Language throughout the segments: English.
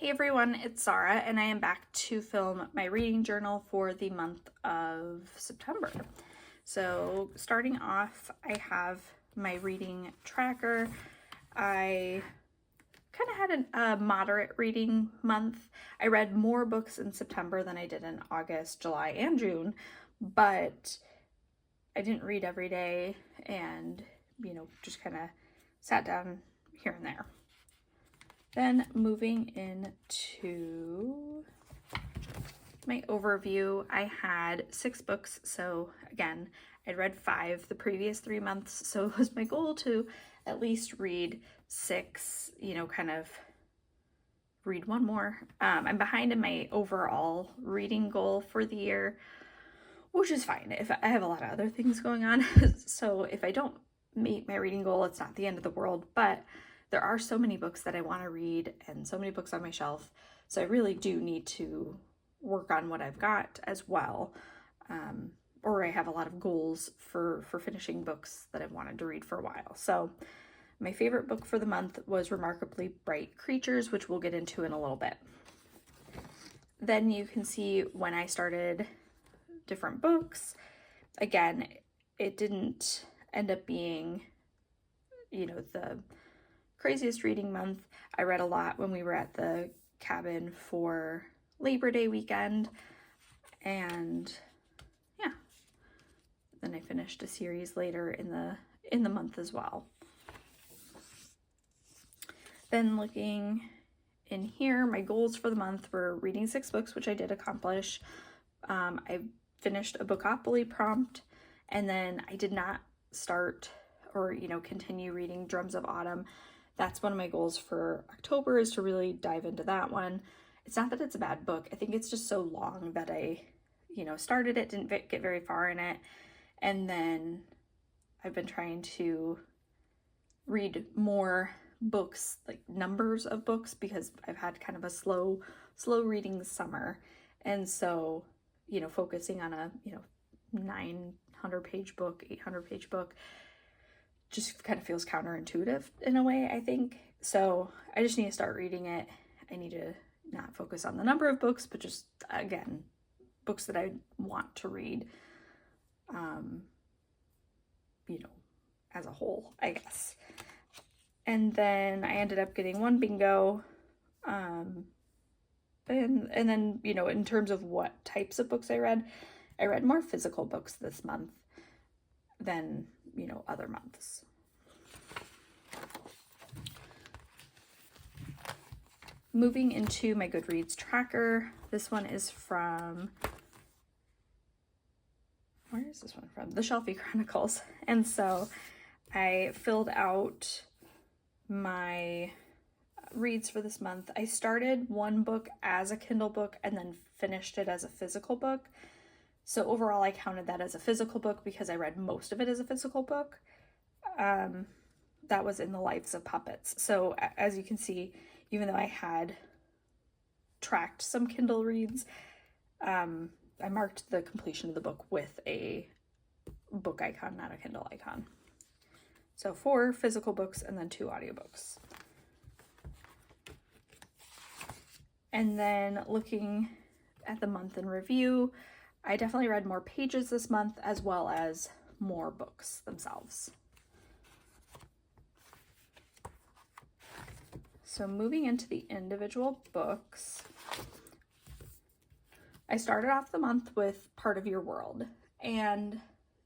Hey everyone, it's Sarah, and I am back to film my reading journal for the month of September. So starting off, I have my reading tracker. I kind of had a moderate reading month. I read more books in September than I did in August, July, and June, but I didn't read every day and, just kind of sat down here and there. Then moving into my overview, I had 6 books. So again, I'd read 5 the previous 3 months. So it was my goal to at least read 6, kind of read one more. I'm behind in my overall reading goal for the year, which is fine if I have a lot of other things going on. So if I don't meet my reading goal, it's not the end of the world, but there are so many books that I want to read and so many books on my shelf. So I really do need to work on what I've got as well. Or I have a lot of goals for finishing books that I've wanted to read for a while. So my favorite book for the month was Remarkably Bright Creatures, which we'll get into in a little bit. Then you can see when I started different books. Again, it didn't end up being, the craziest reading month. I read a lot when we were at the cabin for Labor Day weekend, and yeah, then I finished a series later in the month as well. Then looking in here, my goals for the month were reading 6 books, which I did accomplish. I finished a Bookopoly prompt, and then I did not start or continue reading Drums of Autumn. That's one of my goals for October, is to really dive into that one. It's not that it's a bad book. I think it's just so long that I, started it, didn't get very far in it. And then I've been trying to read more books, like numbers of books, because I've had kind of a slow reading summer. And so, focusing on a, 900-page book, 800-page book, just kind of feels counterintuitive in a way, I think. So I just need to start reading it. I need to not focus on the number of books, but just, again, books that I want to read, as a whole, I guess. And then I ended up getting 1 bingo. And then, in terms of what types of books I read more physical books this month than, other months. Moving into my Goodreads tracker, this one is from, where is this one from? The Shelfie Chronicles. And so I filled out my reads for this month. I started one book as a Kindle book and then finished it as a physical book. So overall, I counted that as a physical book because I read most of it as a physical book. That was In the Lives of Puppets. So as you can see, even though I had tracked some Kindle reads, I marked the completion of the book with a book icon, not a Kindle icon. So 4 physical books and then 2 audiobooks. And then looking at the month in review, I definitely read more pages this month, as well as more books themselves. So moving into the individual books, I started off the month with Part of Your World, and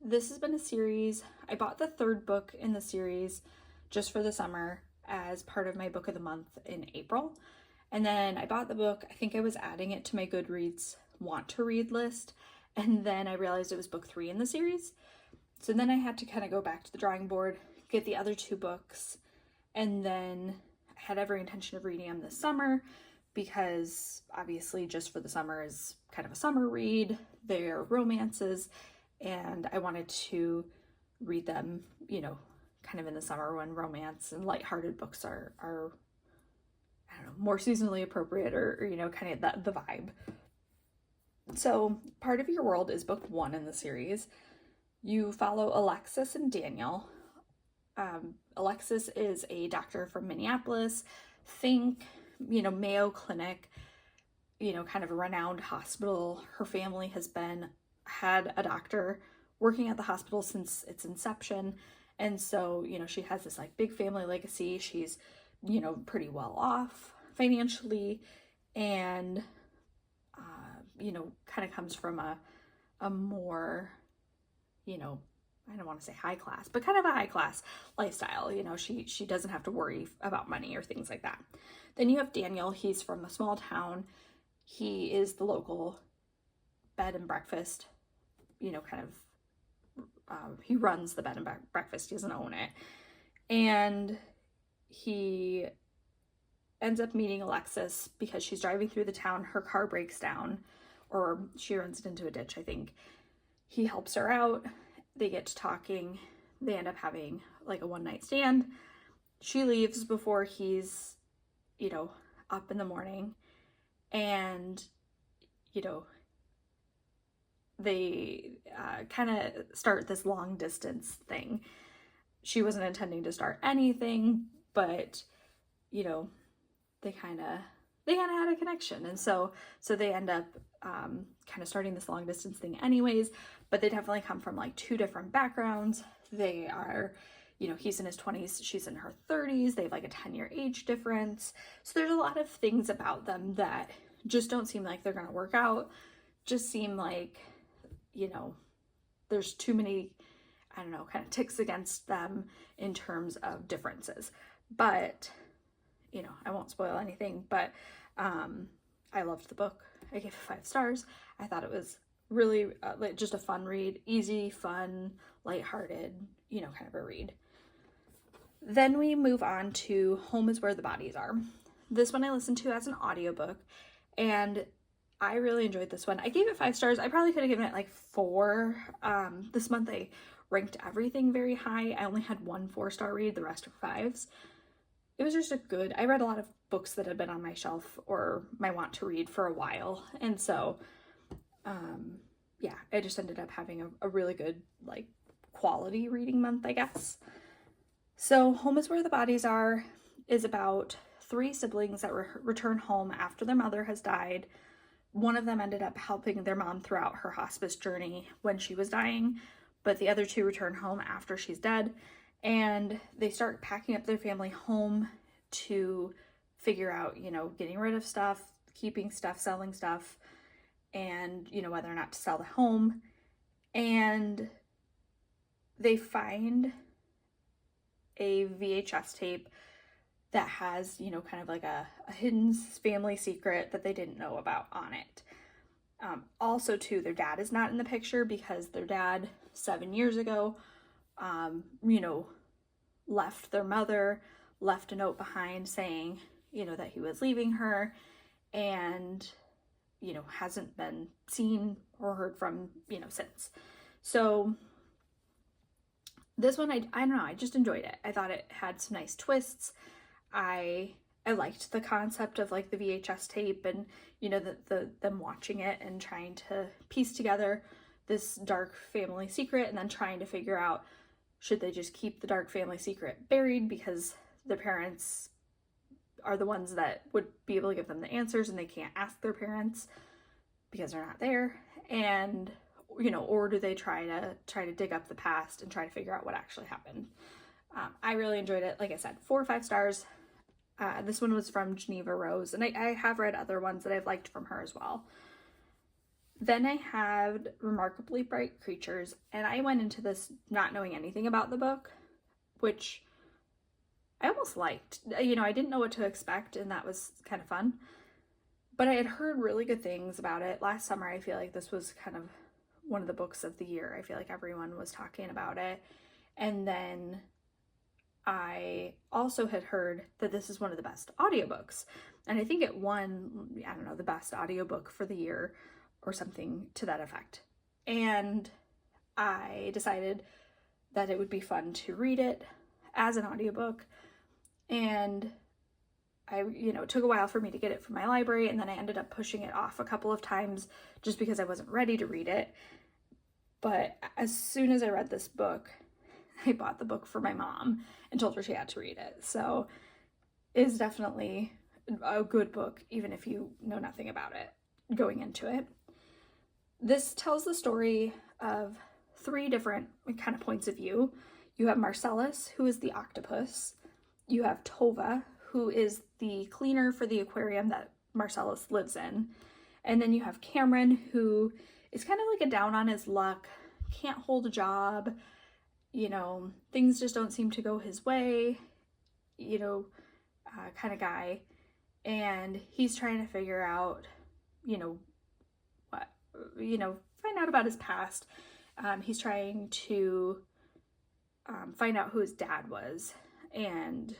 this has been a series. I bought the 3rd book in the series just for the summer as part of my book of the month in April. And then I bought the book. I think I was adding it to my Goodreads want to read list, and then I realized it was book 3 in the series. So then I had to kind of go back to the drawing board, get the other 2 books, and then I had every intention of reading them this summer, because obviously just for the summer is kind of a summer read. They're romances, and I wanted to read them, kind of in the summer when romance and lighthearted books are I don't know, more seasonally appropriate, or kind of the vibe. So Part of Your World is book 1 in the series. You follow Alexis and Daniel. Alexis is a doctor from Minneapolis. Think Mayo Clinic, kind of a renowned hospital. Her family has had a doctor working at the hospital since its inception. And so, she has this like big family legacy. She's, pretty well off financially, and, kind of comes from a more, I don't want to say high class, but kind of a high class lifestyle. She doesn't have to worry about money or things like that. Then you have Daniel. He's from a small town. He is the local bed and breakfast, he runs the bed and breakfast. He doesn't own it. And he ends up meeting Alexis because she's driving through the town. Her car breaks down, or she runs it into a ditch, I think. He helps her out. They get to talking. They end up having like a one-night stand. She leaves before he's, up in the morning. And, they kind of start this long distance thing. She wasn't intending to start anything, but, they kind of had a connection. And so they end up kind of starting this long distance thing anyways, but they definitely come from like two different backgrounds. They are, he's in his 20s, she's in her 30s. They have like a 10-year age difference. So there's a lot of things about them that just don't seem like they're going to work out. Just seem like, there's too many, kind of ticks against them in terms of differences. But, I won't spoil anything, but I loved the book. I gave it 5 stars. I thought it was really just a fun read, easy, fun, lighthearted, kind of a read. Then we move on to Home is Where the Bodies Are. This one I listened to as an audiobook, and I really enjoyed this one. I gave it 5 stars. I probably could have given it like 4. This month I ranked everything very high. I only had 1 4-star read, the rest are 5s. It was just I read a lot of books that had been on my shelf or my want to read for a while. And so, I just ended up having a really good, like, quality reading month, I guess. So Home is Where the Bodies Are is about 3 siblings that return home after their mother has died. One of them ended up helping their mom throughout her hospice journey when she was dying, but the other 2 return home after she's dead, and they start packing up their family home to figure out, getting rid of stuff, keeping stuff, selling stuff, and, whether or not to sell the home. And they find a VHS tape that has, kind of like a hidden family secret that they didn't know about on it. Also, too, their dad is not in the picture because their dad, 7 years ago, left their mother, left a note behind saying, that he was leaving her, and, hasn't been seen or heard from, since. So this one, I don't know, I just enjoyed it. I thought it had some nice twists. I liked the concept of like the VHS tape and, them watching it and trying to piece together this dark family secret, and then trying to figure out, should they just keep the dark family secret buried because the parents are the ones that would be able to give them the answers and they can't ask their parents because they're not there, and or do they try to dig up the past and try to figure out what actually happened. I really enjoyed it. Like I said, 4 or 5 stars. This one was from Geneva Rose, and I have read other ones that I've liked from her as well. Then I had Remarkably Bright Creatures, and I went into this not knowing anything about the book, which I almost liked. I didn't know what to expect, and that was kind of fun. But I had heard really good things about it. Last summer, I feel like this was kind of one of the books of the year. I feel like everyone was talking about it. And then I also had heard that this is one of the best audiobooks. And I think it won, the best audiobook for the year or something to that effect. And I decided that it would be fun to read it as an audiobook. And it took a while for me to get it from my library, and then I ended up pushing it off a couple of times just because I wasn't ready to read it. But as soon as I read this book, I bought the book for my mom and told her she had to read it. So it's definitely a good book, even if you know nothing about it going into it. This tells the story of 3 different kind of points of view. You have Marcellus, who is the octopus. You have Tova, who is the cleaner for the aquarium that Marcellus lives in. And then you have Cameron, who is kind of like a down on his luck, can't hold a job, you know, things just don't seem to go his way, you know, kind of guy. And he's trying to figure out, you know, what, you know, find out about his past. He's trying to find out who his dad was and,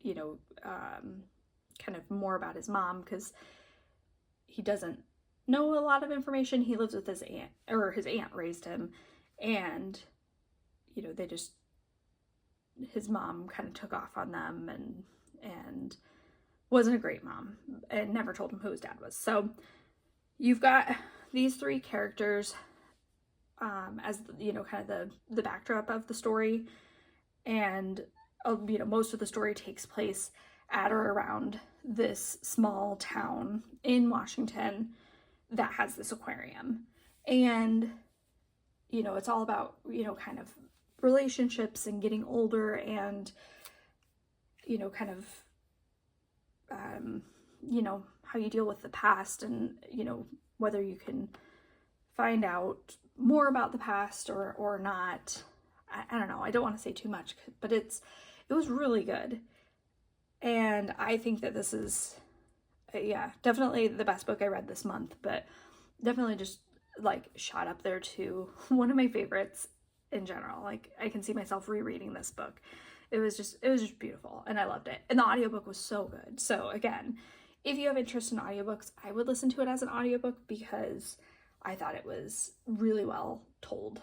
you know, kind of more about his mom, because he doesn't know a lot of information. He lives with his aunt, or his aunt raised him, and, you know, they just, his mom kind of took off on them and wasn't a great mom and never told him who his dad was. So you've got these 3 characters as, you know, kind of the backdrop of the story. And, you know, most of the story takes place at or around this small town in Washington that has this aquarium. And, you know, it's all about, you know, kind of relationships and getting older and, you know, kind of, you know, how you deal with the past and, you know, whether you can find out more about the past or not. I don't know. I don't want to say too much, but it was really good. And I think that this is, yeah, definitely the best book I read this month, but definitely just like shot up there to one of my favorites in general. Like, I can see myself rereading this book. It was just beautiful, and I loved it. And the audiobook was so good. So again, if you have interest in audiobooks, I would listen to it as an audiobook because I thought it was really well told.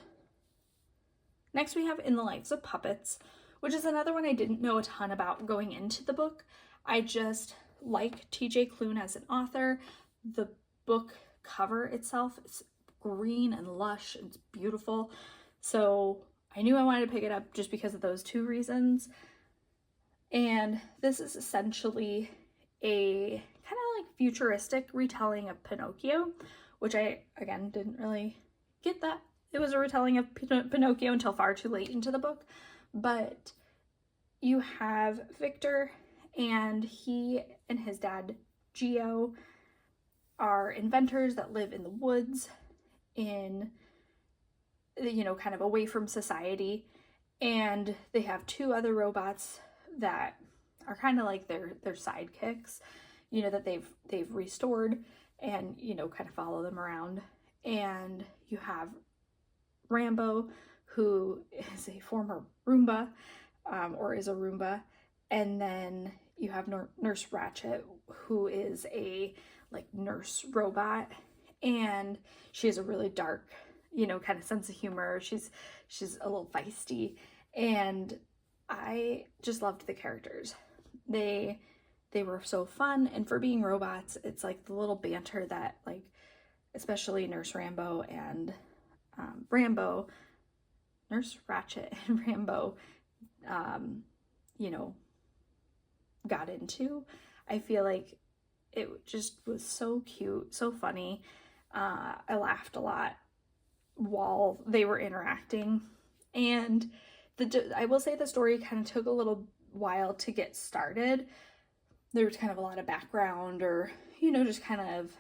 Next we have In the Lives of Puppets, which is another one I didn't know a ton about going into the book. I just like TJ Klune as an author. The book cover itself is green and lush, and it's beautiful. So I knew I wanted to pick it up just because of those 2 reasons. And this is essentially a kind of like futuristic retelling of Pinocchio, which I, again, didn't really get that it was a retelling of Pinocchio until far too late into the book. But you have Victor, and he and his dad, Gio, are inventors that live in the woods in, you know, kind of away from society. And they have 2 other robots that are kind of like their sidekicks, you know, that they've restored and, you know, kind of follow them around. And you have Rambo, who is a former Roomba, or is a Roomba. And then you have Nurse Ratchet, who is a like nurse robot, and she has a really dark, you know, kind of sense of humor. She's a little feisty, and I just loved the characters. They were so fun, and for being robots, it's like the little banter that, like, especially Nurse Rambo and Nurse Ratchet and Rambo, you know, got into. I feel like it just was so cute, so funny. I laughed a lot while they were interacting, and I will say the story kind of took a little while to get started. There was kind of a lot of background, or, you know, just kind of,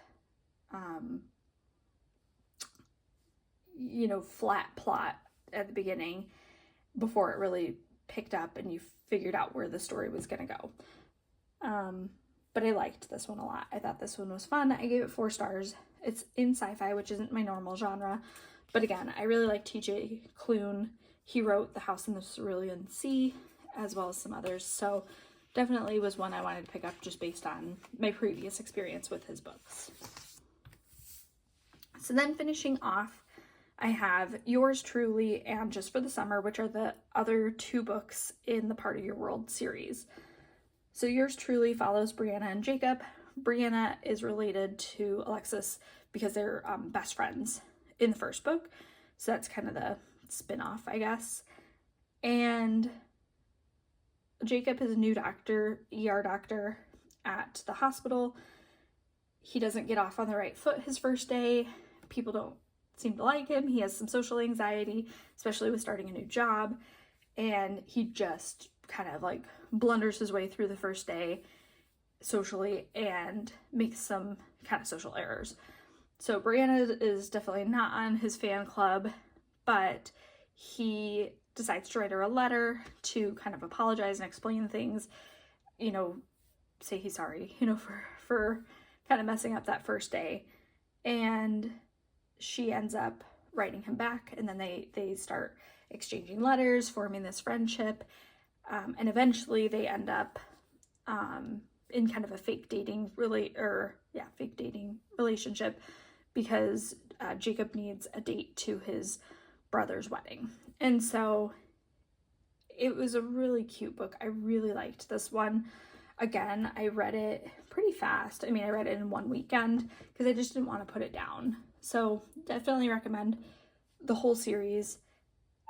you know, flat plot at the beginning before it really picked up and you figured out where the story was going to go. But I liked this one a lot. I thought this one was fun. I gave it 4 stars. It's in sci-fi, which isn't my normal genre. But again, I really like TJ Klune. He wrote The House in the Cerulean Sea, as well as some others. So definitely was one I wanted to pick up just based on my previous experience with his books. So then finishing off, I have Yours Truly and Just for the Summer, which are the other 2 books in the Part of Your World series. So Yours Truly follows Brianna and Jacob. Brianna is related to Alexis because they're best friends in the first book. So that's kind of the spin-off, I guess. And Jacob is a new doctor, ER doctor, at the hospital. He doesn't get off on the right foot his first day. People don't seem to like him. He has some social anxiety, especially with starting a new job. And he just kind of like blunders his way through the first day socially and makes some kind of social errors. So Brianna is definitely not on his fan club, but he decides to write her a letter to kind of apologize and explain things, you know, say he's sorry, you know, for kind of messing up that first day. And she ends up writing him back, and then they start exchanging letters, forming this friendship, and eventually they end up in kind of a fake dating relationship, because Jacob needs a date to his brother's wedding. And so it was a really cute book. I really liked this one. Again, I read it pretty fast. I mean, I read it in one weekend because I just didn't want to put it down. So definitely recommend the whole series.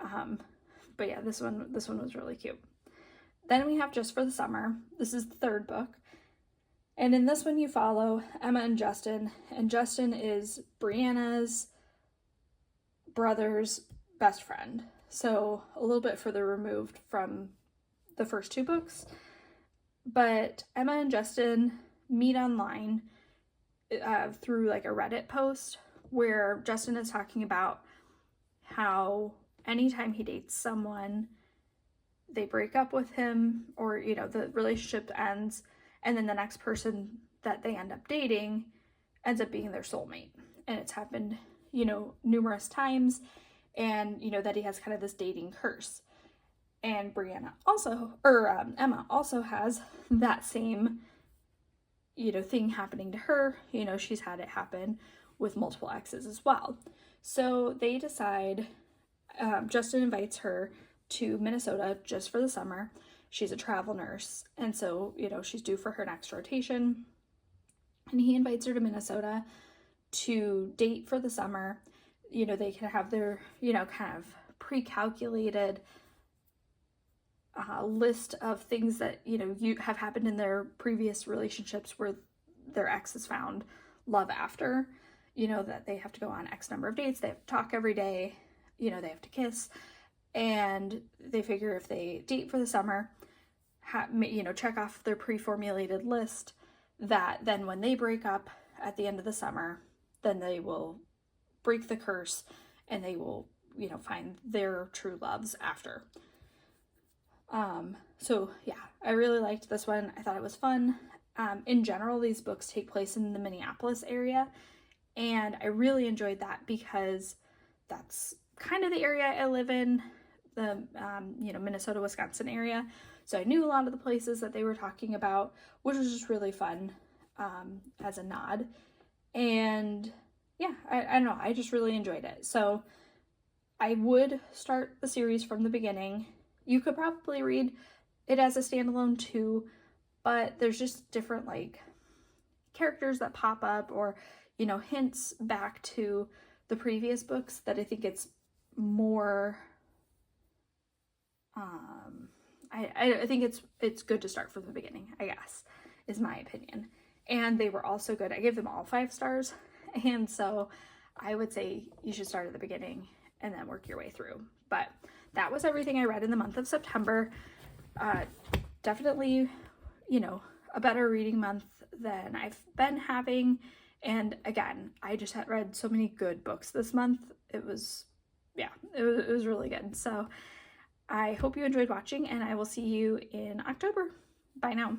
But yeah, this one was really cute. Then we have Just for the Summer. This is the third book. And in this one you follow Emma and Justin is Brianna's brother's best friend. So a little bit further removed from the first two books. But Emma and Justin meet online through like a Reddit post where Justin is talking about how anytime he dates someone, they break up with him, or, you know, the relationship ends, and then the next person that they end up dating ends up being their soulmate. And it's happened, you know, numerous times, and, you know, that he has kind of this dating curse. And Emma also has that same, you know, thing happening to her. You know, she's had it happen with multiple exes as well. So they decide, Justin invites her to Minnesota just for the summer. She's a travel nurse, and so, you know, she's due for her next rotation. And he invites her to Minnesota to date for the summer. You know, they can have their, you know, kind of pre-calculated list of things that, you know, you have happened in their previous relationships where their ex has found love after. You know, that they have to go on X number of dates, they have to talk every day, you know, they have to kiss. And they figure if they date for the summer, you know, check off their pre-formulated list, that then when they break up at the end of the summer, then they will break the curse and they will, you know, find their true loves after. So yeah, I really liked this one. I thought it was fun. In general, these books take place in the Minneapolis area, and I really enjoyed that because that's kind of the area I live in, the, you know, Minnesota, Wisconsin area. So I knew a lot of the places that they were talking about, which was just really fun, as a nod. And yeah, I don't know, I just really enjoyed it. So I would start the series from the beginning. You could probably read it as a standalone too, but there's just different like characters that pop up, or, you know, hints back to the previous books that I think it's more, I think it's good to start from the beginning, I guess, is my opinion. And they were all so good. I gave them all 5 stars. And so I would say you should start at the beginning and then work your way through. But that was everything I read in the month of September. Definitely, you know, a better reading month than I've been having. And again, I just had read so many good books this month. It was really good. So I hope you enjoyed watching, and I will see you in October. Bye now.